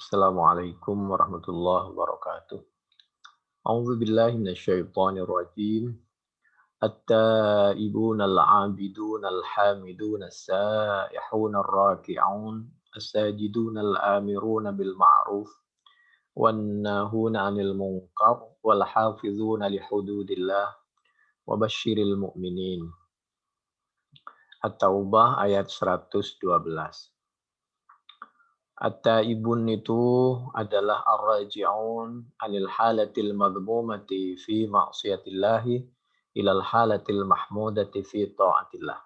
Assalamualaikum warahmatullahi wabarakatuh. A'udzu billahi minasyaitonir rajim. At-taibun al-'abidun al-hamidun as-saihun ar-raki'un as-sajidun al-amiruna bil ma'ruf wan nahuna 'anil munkar wal hafizuna li hududillah wa basyiril mu'minin. At-Taubah ayat 112. At-taibun itu adalah ar-raji'un 'anil halatil madhmumati fi ma'siyatillahi ilal halatil mahmudati fi ta'atillah.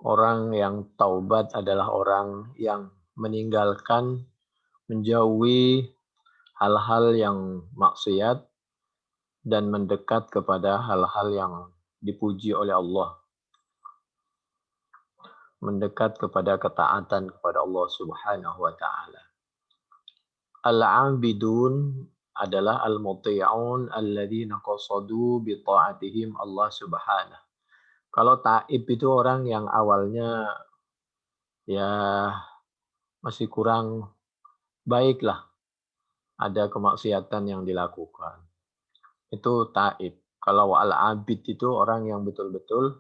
Orang yang taubat adalah orang yang meninggalkan, menjauhi hal-hal yang maksiat dan mendekat kepada hal-hal yang dipuji oleh Allah, mendekat kepada ketaatan kepada Allah Subhanahu wa taala. Al-'abidun adalah al-muti'un alladzina qasadu bi ta'atihim Allah Subhanahu. Kalau taib itu orang yang awalnya ya masih kurang baiklah, ada kemaksiatan yang dilakukan. Itu taib. Kalau al-'abid itu orang yang betul-betul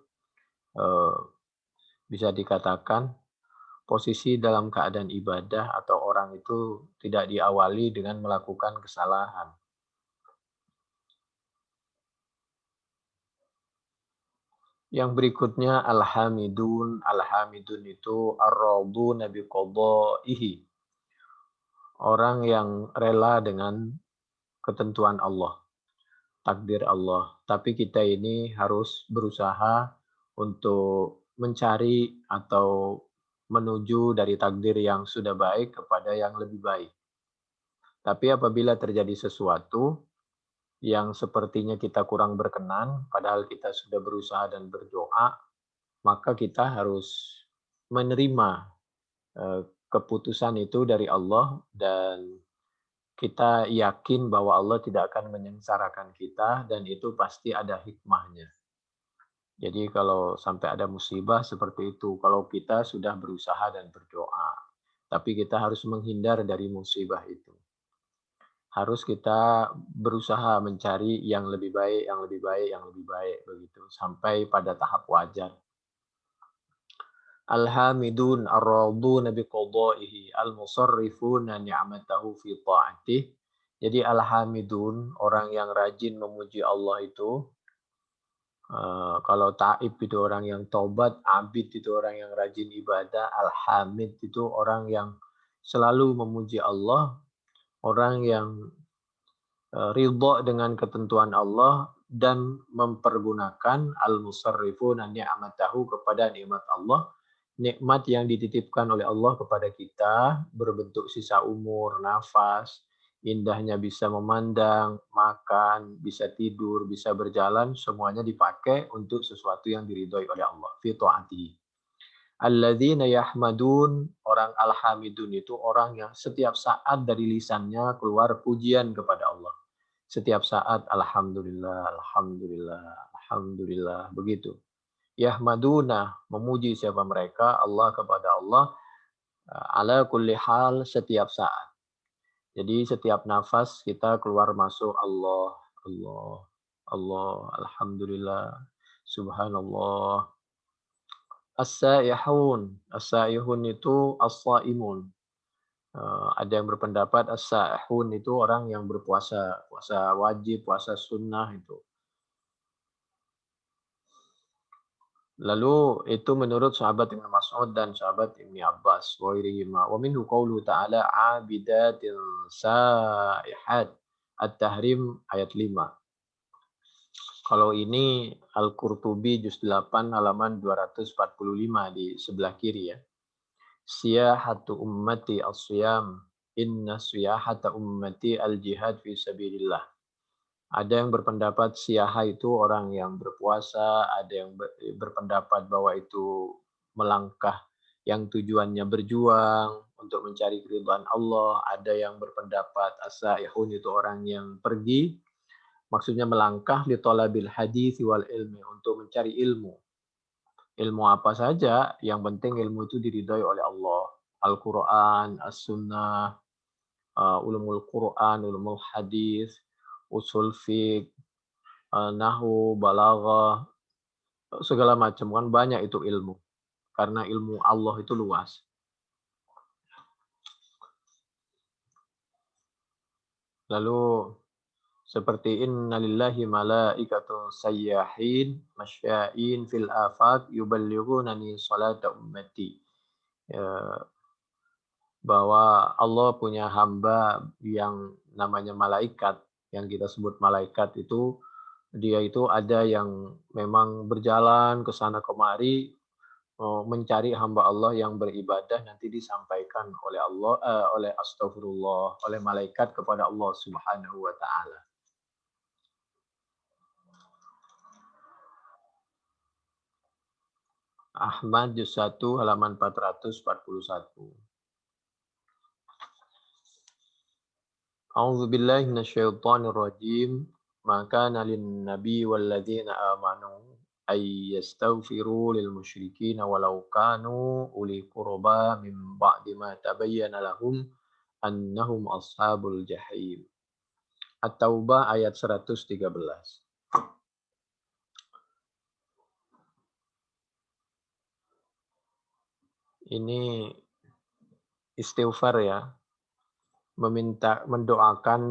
eh, bisa dikatakan posisi dalam keadaan ibadah atau orang itu tidak diawali dengan melakukan kesalahan. Yang berikutnya al-hamidun. Al-hamidun itu ar-raduna biqadaihi. Orang yang rela dengan ketentuan Allah, takdir Allah. Tapi kita ini harus berusaha untuk mencari atau menuju dari takdir yang sudah baik kepada yang lebih baik. Tapi apabila terjadi sesuatu yang sepertinya kita kurang berkenan, padahal kita sudah berusaha dan berdoa, maka kita harus menerima keputusan itu dari Allah dan kita yakin bahwa Allah tidak akan menyengsarakan kita dan itu pasti ada hikmahnya. Jadi kalau sampai ada musibah seperti itu, kalau kita sudah berusaha dan berdoa, tapi kita harus menghindar dari musibah itu. Harus kita berusaha mencari yang lebih baik, yang lebih baik, yang lebih baik begitu sampai pada tahap wajar. Al-hamidun ar-raduna biqadaihi al-musarrifuna ni'matahu fi ta'atih. Jadi al-hamidun, orang yang rajin memuji Allah itu, kalau taib itu orang yang taubat, abid itu orang yang rajin ibadah, al-hamid itu orang yang selalu memuji Allah, orang yang ridha dengan ketentuan Allah dan mempergunakan al-musarrifuna ni'matahu kepada nikmat Allah. Nikmat yang dititipkan oleh Allah kepada kita berbentuk sisa umur, nafas, indahnya bisa memandang, makan, bisa tidur, bisa berjalan, semuanya dipakai untuk sesuatu yang diridhoi oleh Allah. Fi ta'atihi. Alladzina yahmadun, orang alhamidun itu orang yang setiap saat dari lisannya keluar pujian kepada Allah. Setiap saat alhamdulillah, alhamdulillah, alhamdulillah, begitu. Yahmaduna, memuji siapa mereka? Allah, kepada Allah, ala kulli hal, setiap saat. Jadi setiap nafas kita keluar masuk Allah, Allah, Allah, alhamdulillah, subhanallah. As-saihun, as-saihun itu as-saimun. Ada yang berpendapat as-saihun itu orang yang berpuasa, puasa wajib, puasa sunnah itu. Lalu itu menurut sahabat Ibnu Mas'ud dan sahabat Ibnu Abbas wa ghairihima. Wa minhu qaulu ta'ala 'abidatil saihat. At-Tahrim ayat 5. Kalau ini Al-Qurtubi juz 8 halaman 245 di sebelah kiri ya. Siyahatu ummati as-siyam. Inna siyahata ummati al-jihad fi sabilillah. Ada yang berpendapat siyaha itu orang yang berpuasa, ada yang berpendapat bahwa itu melangkah yang tujuannya berjuang untuk mencari keridhaan Allah, ada yang berpendapat as-saihun itu orang yang pergi, maksudnya melangkah li talabil hadis wal ilmi, untuk mencari ilmu. Ilmu apa saja, yang penting ilmu itu diridhai oleh Allah. Al-Quran, As-Sunnah, ulumul Quran, ulumul hadis, usul fiqh, nahwu, balaghah, segala macam kan banyak itu ilmu. Karena ilmu Allah itu luas. Lalu seperti innalillahi malaikatu sayyahin masya'in fil afaq yuballighunani salata ummati. Ya, bahwa Allah punya hamba yang namanya malaikat, yang kita sebut malaikat itu, dia itu ada yang memang berjalan ke sana kemari mencari hamba Allah yang beribadah nanti disampaikan oleh Allah oleh astagfirullah oleh malaikat kepada Allah Subhanahu wa taala. Ahmad juz 1 halaman 441. A'udzu billahi minasyaitonir rajim. Maka nalin nabi walladzina amanu ay yastaghfiru lil musyrikin walau kanu uli qurba min ba'di ma tabayyana lahum annahum ashabul jahim. At-Taubah ayat 113. Ini istighfar ya, mendoakan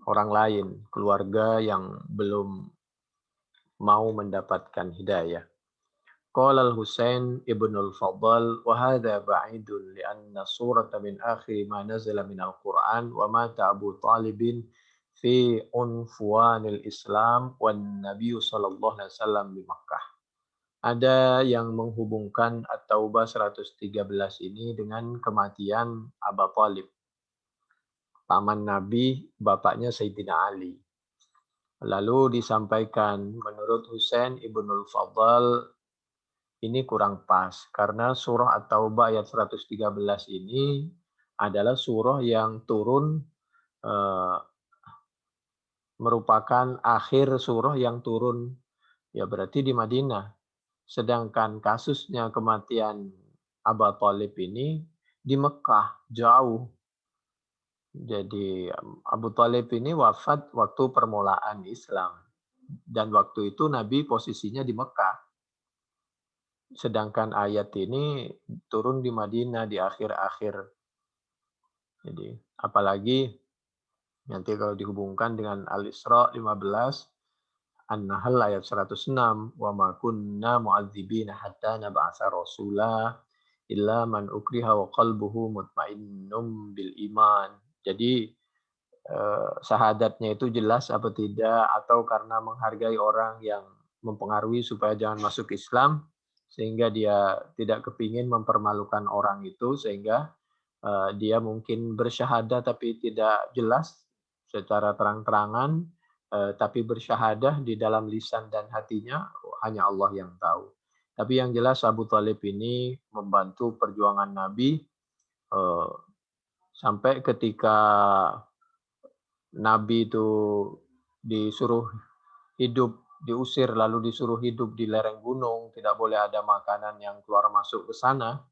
orang lain, keluarga yang belum mau mendapatkan hidayah. Qala al-Husain ibn al-Fadl wa hadha ba'idun li'anna surata min akhir ma nazala min al-Qur'an wa mata Abu Talib fi unfuwanil Islam wan Nabi sallallahu alaihi wasallam di Makkah. Ada yang menghubungkan At-Taubah 113 ini dengan kematian Abu Talib, paman Nabi, bapaknya Sayyidina Ali. Lalu disampaikan menurut Husain ibnul Fadl ini kurang pas karena surah At-Taubah ayat 113 ini adalah surah yang turun merupakan akhir surah yang turun ya berarti di Madinah. Sedangkan kasusnya kematian Abu Thalib ini di Mekah jauh. Jadi Abu Thalib ini wafat waktu permulaan Islam. Dan waktu itu Nabi posisinya di Mekah. Sedangkan ayat ini turun di Madinah di akhir-akhir. Jadi apalagi nanti kalau dihubungkan dengan Al-Isra 15, An-Nahl ayat 106, wa ma kunna mu'adzibina hatta nab'atsa rasula illa man ukriha wa qalbuhu mutmainnum bil iman. Jadi syahadatnya itu jelas apa tidak atau karena menghargai orang yang mempengaruhi supaya jangan masuk Islam sehingga dia tidak kepingin mempermalukan orang itu sehingga dia mungkin bersyahadat tapi tidak jelas secara terang-terangan tapi bersyahadah di dalam lisan dan hatinya hanya Allah yang tahu. Tapi yang jelas Abu Thalib ini membantu perjuangan Nabi sampai ketika Nabi itu disuruh hidup, diusir lalu disuruh hidup di lereng gunung, tidak boleh ada makanan yang keluar masuk ke sana.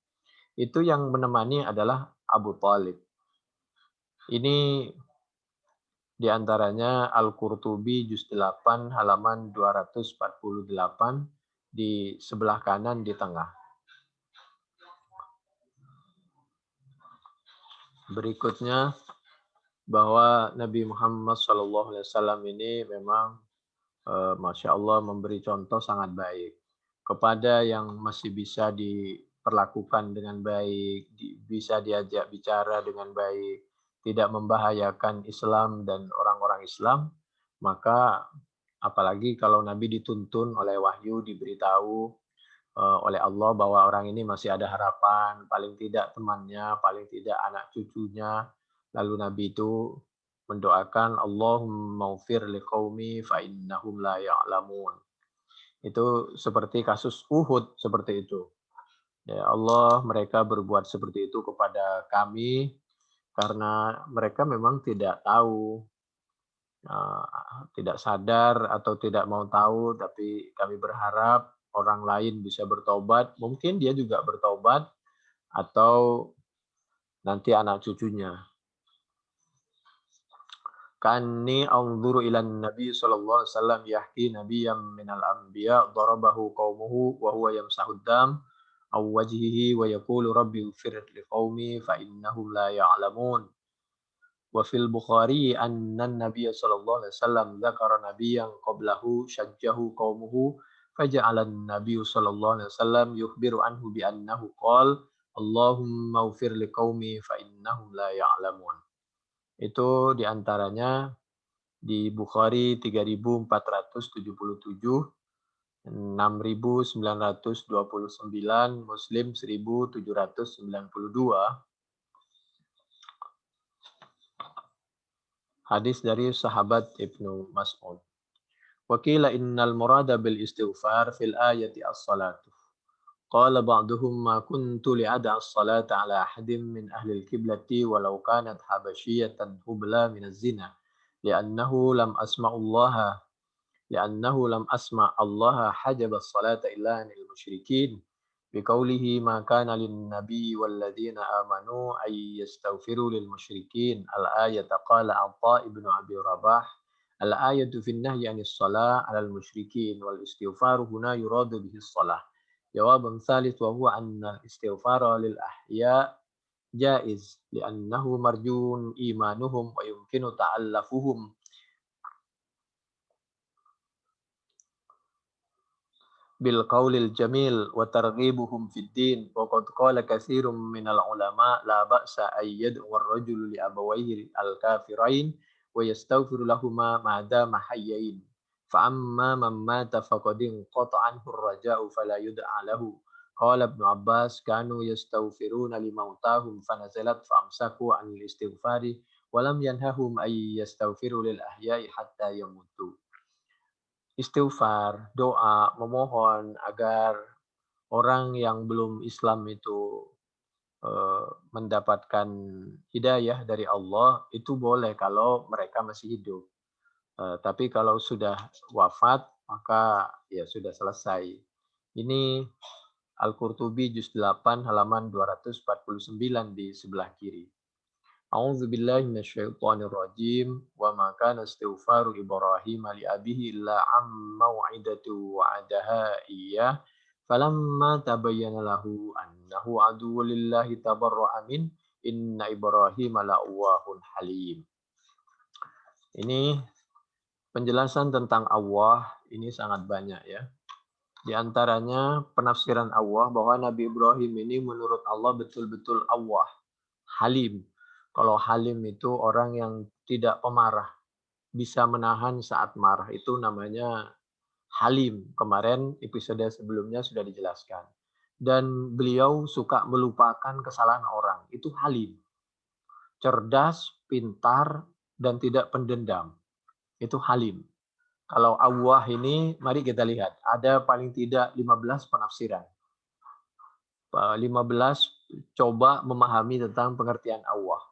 Itu yang menemani adalah Abu Thalib. Ini diantaranya Al-Qurtubi juz 8 halaman 248 di sebelah kanan di tengah. Berikutnya bahwa Nabi Muhammad SAW ini memang Masya Allah memberi contoh sangat baik kepada yang masih bisa diperlakukan dengan baik, bisa diajak bicara dengan baik, tidak membahayakan Islam dan orang-orang Islam, maka apalagi kalau Nabi dituntun oleh wahyu, diberitahu oleh Allah bahwa orang ini masih ada harapan, paling tidak temannya, paling tidak anak cucunya. Lalu Nabi itu mendoakan Allahumma ufir liqaumi fa innahum la ya'lamun. Itu seperti kasus Uhud seperti itu. Ya Allah, mereka berbuat seperti itu kepada kami karena mereka memang tidak tahu, tidak sadar atau tidak mau tahu, tapi kami berharap orang lain bisa bertobat. Mungkin dia juga bertobat atau nanti anak cucunya. Ka'anni anzuru ilan Nabi sallallahu alaihi wasallam yahki nabiyyan minal anbiya darabahu qaumuhu wa huwa yamsahu dam aw wajhihi wa yaqulu rabbi ighfir li qaumi fa innahum la ya'lamun. Wa fil Bukhari anna Nabiy sallallahu alaihi wasallam dzakara nabiyyan qablahu syajjahu qaumuhu faja'ala an-nabiy sallallahu alaihi wasallam yukhbiru anhu bi annahu qala Allahumma ighfir li qaumi fa innahum la ya'lamun. Itu diantaranya di Bukhari 3477, 6929, Muslim 1792. Hadis dari sahabat Ibnu Mas'ud. Wa qila innal murada bil istighfar fil ayati as-salatu. Qala ba'duhum ma kuntu li'ada as-salata ala ahadin min ahli al-qiblati walau kanat habasyiyatan hubla min az-zina li'annahu lam asma'ullaha Allah hajaba as-salata illa 'anil musyrikin biqaulihi ma kana lin-nabi wal-ladzina amanu ay yastaghfiru lil musyrikin al-ayata qala Atha ibnu Abi Rabah al-ayatu fi an-nahyi 'anis shalah 'alal musyrikin wal istighfaru huna yuradu bihi as-shalah. Jawabun tsalits wa huwa anna al-istighfara lil ahya jaiz li'annahu marjun imanuhum wa yumkinu ta'allafuhum bil qaulil jamil wa targhibuhum fid din wa qad qala katsirun minal ulama la ba'sa ay yad'u ar-rajulu li abawayhi al-kafirain wa yastaghfiru lahumā ma dama hayyain fa amma man mata faqad inqata'a anhu ar-raja'u fala yud'a lahu. Qala Ibnu Abbas kanu yastaghfiruna limautahum fanazalat famsaku 'anil istighfari wa lam yanhahum ay yastaghfiru lil ahya'i hatta yamutu. Istighfar, doa, memohon agar orang yang belum Islam itu mendapatkan hidayah dari Allah itu boleh kalau mereka masih hidup. Tapi kalau sudah wafat maka ya sudah selesai. Ini Al-Qurtubi juz 8 halaman 249 di sebelah kiri. A'udzu billahi minasyaitonir rajim wa ma kana istighfaru Ibrahim li abihi illa am mau'idatu wa'adaha iyyah falamma tabayyana lahu annahu aduwwu lillahi tabarra'a min inna Ibrahim la'awwahun halim. Ini penjelasan tentang Allah ini sangat banyak ya. Di antaranya penafsiran Allah bahwa Nabi Ibrahim ini menurut Allah betul-betul Allah, Halim. Kalau Halim itu orang yang tidak pemarah, bisa menahan saat marah. Itu namanya Halim. Kemarin episode sebelumnya sudah dijelaskan. Dan beliau suka melupakan kesalahan orang. Itu Halim. Cerdas, pintar, dan tidak pendendam. Itu Halim. Kalau Allah ini, mari kita lihat. Ada paling tidak 15 penafsiran. 15 coba memahami tentang pengertian Allah.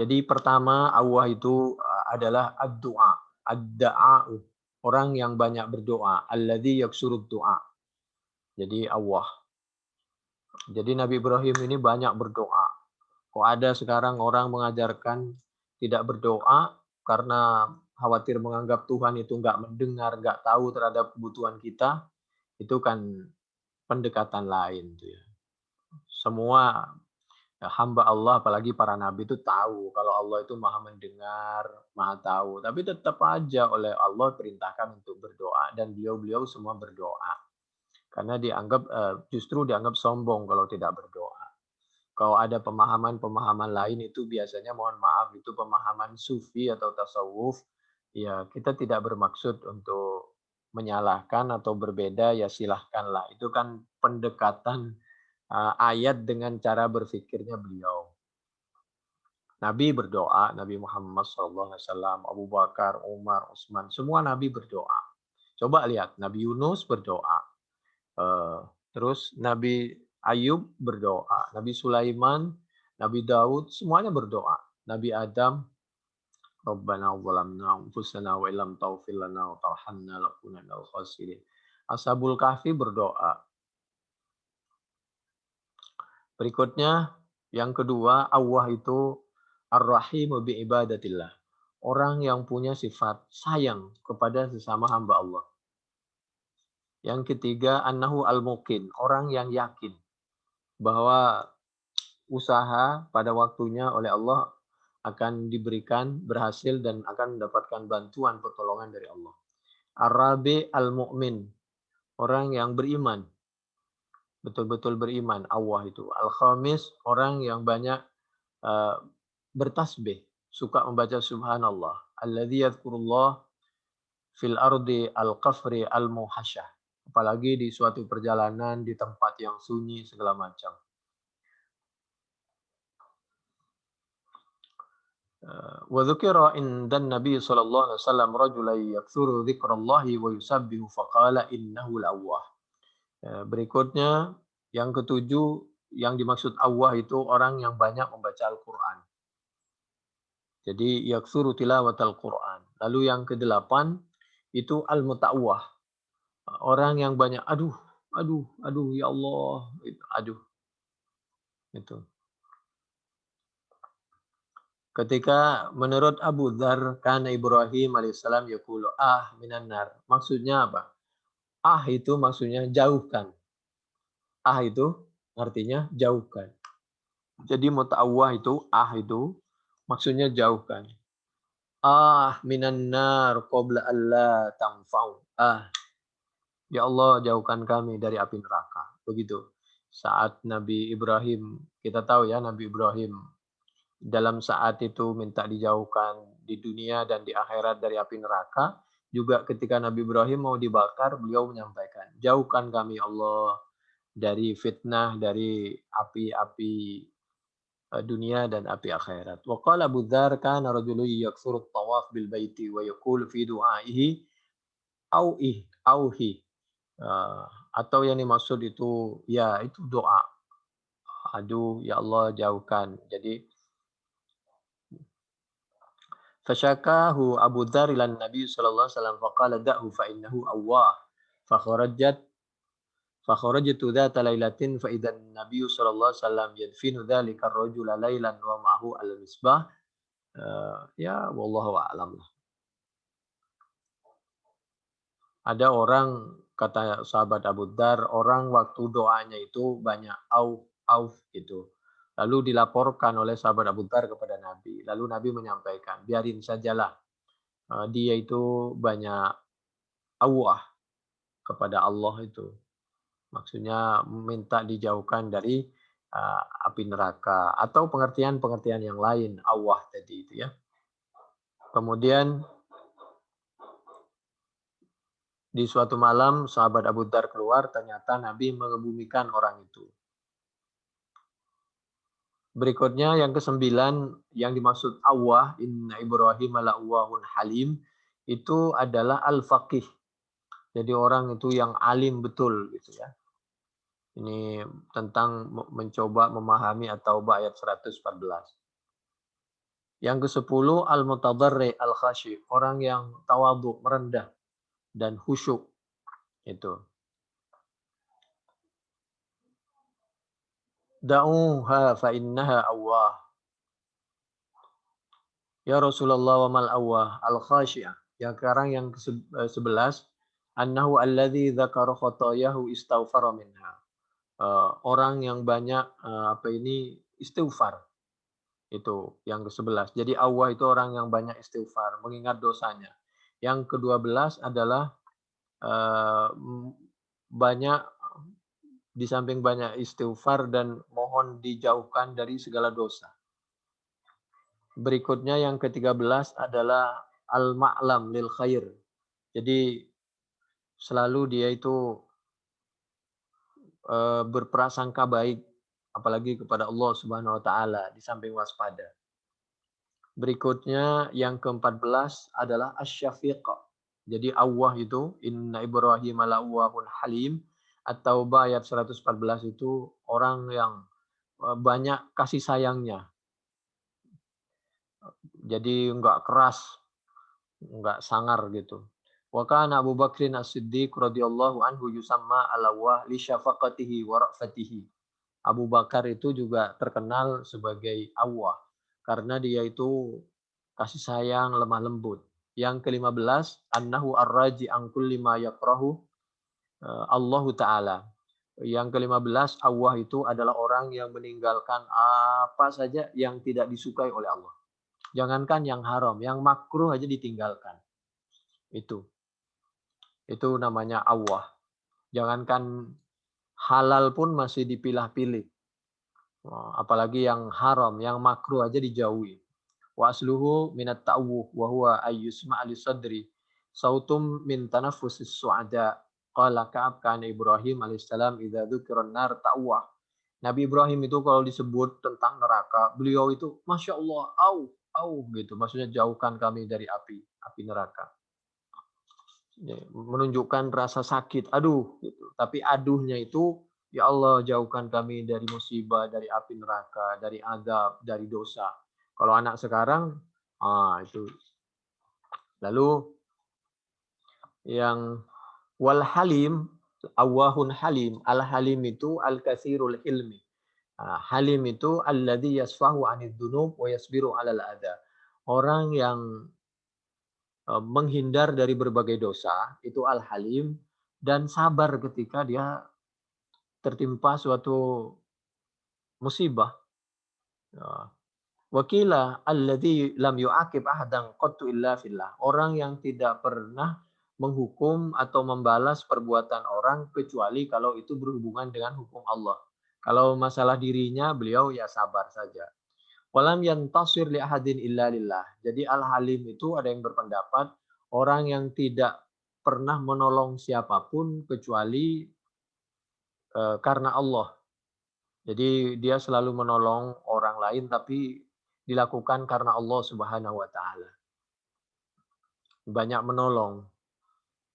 Jadi pertama Allah itu adalah ad-du'a, ad-da'a'u, orang yang banyak berdoa, alladzi yaksurud du'a. Jadi Allah. Jadi Nabi Ibrahim ini banyak berdoa. Kok ada sekarang orang mengajarkan tidak berdoa karena khawatir menganggap Tuhan itu nggak mendengar, nggak tahu terhadap kebutuhan kita, itu kan pendekatan lain. Semua hamba Allah, apalagi para nabi itu tahu kalau Allah itu maha mendengar, maha tahu. Tapi tetap aja oleh Allah perintahkan untuk berdoa dan beliau-beliau semua berdoa. Karena justru dianggap sombong kalau tidak berdoa. Kalau ada pemahaman-pemahaman lain itu biasanya mohon maaf itu pemahaman sufi atau tasawuf. Ya kita tidak bermaksud untuk menyalahkan atau berbeda, ya silahkanlah. Itu kan pendekatan ayat dengan cara berpikirnya beliau. Nabi berdoa, Nabi Muhammad SAW, Abu Bakar, Umar, Utsman, semua Nabi berdoa. Coba lihat, Nabi Yunus berdoa. Terus Nabi Ayub berdoa, Nabi Sulaiman, Nabi Daud, semuanya berdoa. Nabi Adam, Rabbana zalamna anfusana wa illam taghfir lana wa tarhamna lakunanna minal khasirin. Ashabul Kahfi berdoa. Berikutnya, yang kedua, Allah itu Ar-Rahimu bi ibadatillah. Orang yang punya sifat sayang kepada sesama hamba Allah. Yang ketiga, annahu al-muqin. Orang yang yakin bahwa usaha pada waktunya oleh Allah akan diberikan berhasil dan akan mendapatkan bantuan pertolongan dari Allah. Ar-Rabi al-mu'min. Orang yang beriman. Betul-betul beriman. Allah itu. Al-Khamis. Orang yang banyak uh, bertasbih. Suka membaca subhanallah. Alladhi yadhkurullah fil ardi al-qafri al-muhasyah. Apalagi di suatu perjalanan di tempat yang sunyi segala macam. Wa dzukira indan Nabi sallallahu alaihi wasallam rajulan yaktsuru dzikrallahi wa yusabbihu faqala innahu al-awwah. Berikutnya yang ketujuh yang dimaksud awwah itu orang yang banyak membaca Al-Qur'an. Jadi yaktsuru tilawatal Qur'an. Lalu yang kedelapan itu al-muta'awwah. Orang yang banyak aduh, ya Allah, aduh. Itu. Ketika menurut Abu Dzar kana Ibrahim alaihissalam yaqulu minan nar. Maksudnya apa? Itu maksudnya jauhkan. Itu artinya jauhkan. Jadi muta'awwah itu itu maksudnya jauhkan. Minan nar qabla alla tanfa'u. Ya Allah jauhkan kami dari api neraka. Begitu. Saat Nabi Ibrahim, kita tahu ya Nabi Ibrahim dalam saat itu minta dijauhkan di dunia dan di akhirat dari api neraka. Juga ketika Nabi Ibrahim mau dibakar, beliau menyampaikan, jauhkan kami Allah dari fitnah, dari api-api dunia dan api akhirat. Wa qala Abu Dzar kana rajulun yaktsuru at-tawaf bil baiti wa yaqulu fi du'aihi auhi. Atau yang dimaksud itu ya itu doa. Aduh ya Allah jauhkan. Jadi fasyakahu Abu Dzar ila Nabi sallallahu alaihi wasallam faqala da'hu fa innahu awwah. Fakharajtu dzata lailatin fa idzan Nabi sallallahu alaihi wasallam yadfinu dzalika ar-rajula lailan wa ma'ahu al-misbah. Ya wallahu a'lam. Ada orang kata sahabat Abu Dzar, orang waktu doanya itu banyak auf gitu. Lalu dilaporkan oleh sahabat Abu Dzar kepada Nabi. Lalu Nabi menyampaikan, biarin sajalah. Dia itu banyak awah kepada Allah itu. Maksudnya minta dijauhkan dari api neraka. Atau pengertian-pengertian yang lain, awah tadi itu ya. Kemudian di suatu malam sahabat Abu Dzar keluar, ternyata Nabi mengebumikan orang itu. Berikutnya yang kesembilan yang dimaksud awah, inna Ibrahim la'awwahun halim, itu adalah al-faqih. Jadi orang itu yang alim betul gitu ya. Ini tentang mencoba memahami at-Taubah ayat 114. Yang ke-10 al-mutadarri al-khashi, orang yang tawadhu, merendah dan khusyuk itu. Da'uha fa innaha awwah. Ya Rasulullah wa mal awwah al-khashi'ah. Yang sekarang yang ke-11 annahu alladzi dzakara khotoyahu istaghfara minha. Orang yang banyak istighfar. Itu yang ke-11. Jadi awwah itu orang yang banyak istighfar, mengingat dosanya. Yang ke-12 adalah banyak di samping banyak istighfar dan mohon dijauhkan dari segala dosa. Berikutnya yang ke-13 adalah al-ma'lam lil khair. Jadi selalu dia itu berprasangka baik apalagi kepada Allah Subhanahu wa taala di samping waspada. Berikutnya yang ke-14 adalah asy-syafiq. Jadi awwah itu inna Ibrahim la'awwahun halim. At-Taubah ayat 114 itu orang yang banyak kasih sayangnya. Jadi enggak keras, enggak sangar gitu. Wa kana Abu Bakrin As-Siddiq radhiyallahu anhu yusamma al-awwah li syafaqatihi wa ra'fatihi. Abu Bakar itu juga terkenal sebagai awwah karena dia itu kasih sayang, lemah lembut. Yang ke-15, annahu ar-raji an kulli ma yakrahu Allahu taala. Yang ke-15, Allah itu adalah orang yang meninggalkan apa saja yang tidak disukai oleh Allah. Jangankan yang haram, yang makruh aja ditinggalkan. Itu. Itu namanya Allah. Jangankan halal pun masih dipilah-pilih. Apalagi yang haram, yang makruh aja dijauhi. Wa asluhu minat ta'wuh wa huwa ayyusma' li sadri sautum min tanaffusis su'ada. Qala Ka'ab kana Ibrahim alaihissalam idza dzukira nar ta'wah. Nabi Ibrahim itu kalau disebut tentang neraka, beliau itu Masya Allah, au gitu. Maksudnya jauhkan kami dari api neraka. Ya, menunjukkan rasa sakit, aduh gitu. Tapi aduhnya itu, ya Allah jauhkan kami dari musibah, dari api neraka, dari azab, dari dosa. Kalau anak sekarang, itu. Lalu yang wal halim, awahun halim, al halim itu al kasirul ilmi. Halim itu alladzi yasfahu 'anid dzunub wa yasbiru 'alal adza. Orang yang menghindar dari berbagai dosa, itu al-halim, dan sabar ketika dia tertimpa suatu musibah. Wakila alladzi lam yu'aqib ahadan qattu illa fillah. Orang yang tidak pernah menghukum atau membalas perbuatan orang kecuali kalau itu berhubungan dengan hukum Allah. Kalau masalah dirinya, beliau ya sabar saja. Walam yantasir li ahadin illa lillah. Jadi al-halim itu ada yang berpendapat orang yang tidak pernah menolong siapapun kecuali karena Allah. Jadi dia selalu menolong orang lain tapi dilakukan karena Allah Subhanahu wa taala. Banyak menolong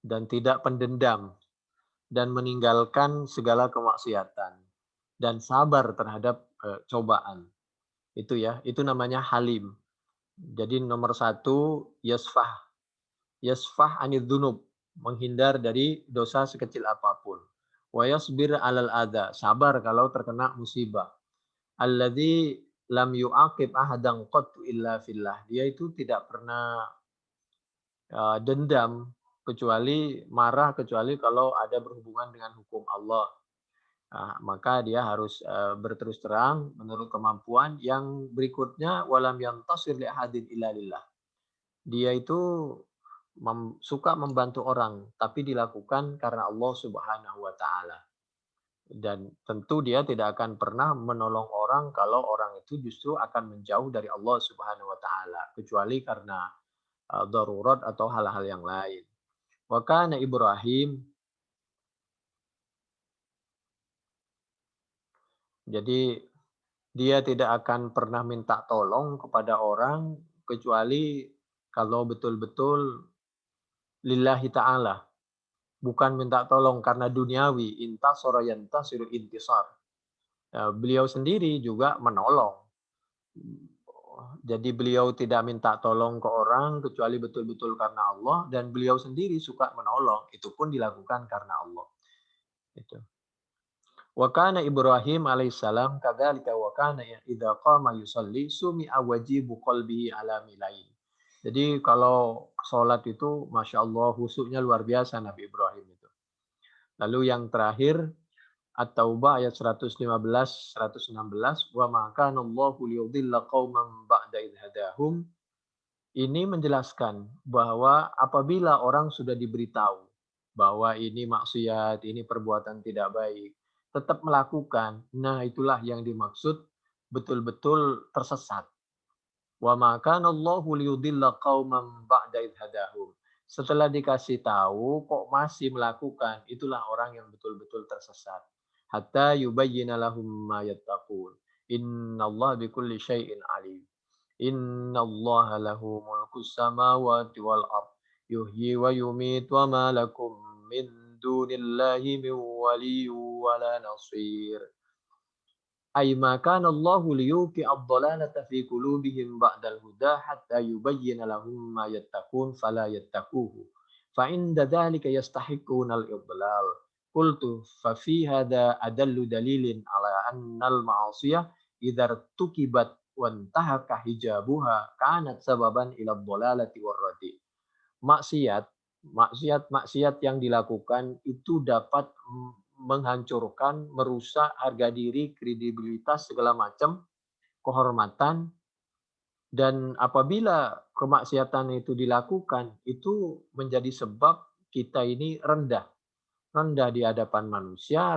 dan tidak pendendam dan meninggalkan segala kemaksiatan dan sabar terhadap cobaan. Itu ya, itu namanya halim. Jadi nomor satu, yasfah. Yasfah anid dunub. Menghindar dari dosa sekecil apapun. Wa yasbir alal adha. Sabar kalau terkena musibah. Alladzi lam yu'aqib ahadan qattu illa fillah. Dia itu tidak pernah dendam, kecuali marah, kecuali kalau ada berhubungan dengan hukum Allah. Maka dia harus berterus terang menurut kemampuan. Yang berikutnya walam yantasir li ahadin illa lillah. Dia itu suka membantu orang, tapi dilakukan karena Allah Subhanahu wa taala. Dan tentu dia tidak akan pernah menolong orang kalau orang itu justru akan menjauh dari Allah Subhanahu wa taala, kecuali karena darurat atau hal-hal yang lain. Wa kana Ibrahim, jadi dia tidak akan pernah minta tolong kepada orang kecuali kalau betul-betul lillahi ta'ala. Bukan minta tolong karena duniawi, intasara yantasiru intisar. Beliau sendiri juga menolong. Jadi beliau tidak minta tolong ke orang kecuali betul-betul karena Allah, dan beliau sendiri suka menolong. Itu pun dilakukan karena Allah. Itu. Wa kana Ibrahim alaihissalam kadzalika wa kana idza qama yusalli sumi'a wajibu qalbihi ala milain. Jadi kalau sholat itu Masya Allah khusyuknya luar biasa Nabi Ibrahim itu. Lalu yang terakhir At-Taubah ayat 115, 116, wa ma kana Allahu liyudilla qauman ba'da idh hadahum. Ini menjelaskan bahwa apabila orang sudah diberitahu bahwa ini maksiat, ini perbuatan tidak baik, tetap melakukan, nah itulah yang dimaksud betul-betul tersesat. Wa ma kana Allahu liyudilla qauman ba'da idh hadahum. Setelah dikasih tahu kok masih melakukan, itulah orang yang betul-betul tersesat. Hatta yubayyina lahum ma yattaqun. Innallaha bikulli syai'in alim. Innallaha lahu mulkus samawati wal ard. Yuhyi wa yumit wa ma lakum min dunillahi min waliyyin wala nasir. Ay ma kana Allahu liyuqi ad-dhalalata fi qulubihim ba'dal huda hatta yubayyana lahum ma yattaqun fala yattaquhu. Fa inda dzalika yastahiquna al-idlal. Qultu fa fi hadha adallu dalilin ala anna al-ma'asiyah idza tukibat wantahaka hijabuha kanat sababan ila dhalalati warradi. Maksiat, maksiat yang dilakukan itu dapat menghancurkan, merusak harga diri, kredibilitas segala macam, kehormatan, dan apabila kemaksiatan itu dilakukan, itu menjadi sebab kita ini rendah. Rendah di hadapan manusia,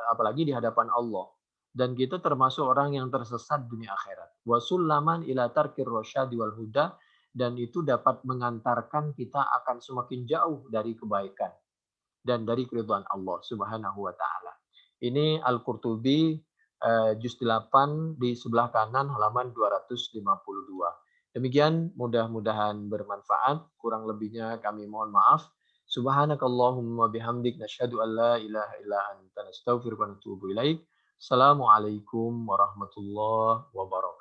apalagi di hadapan Allah. Dan kita termasuk orang yang tersesat dunia akhirat. Wa sullaman ila tarkir rasyadi wal huda, dan itu dapat mengantarkan kita akan semakin jauh dari kebaikan dan dari keridhaan Allah Subhanahu wa taala. Ini Al-Qurtubi juz 8 di sebelah kanan halaman 252. Demikian, mudah-mudahan bermanfaat. Kurang lebihnya kami mohon maaf. Subhanakallahumma bihamdik nasyhadu an la ilaha illa anta nastaghfiruka wa natubu ilaik. Assalamualaikum warahmatullahi wabarakatuh.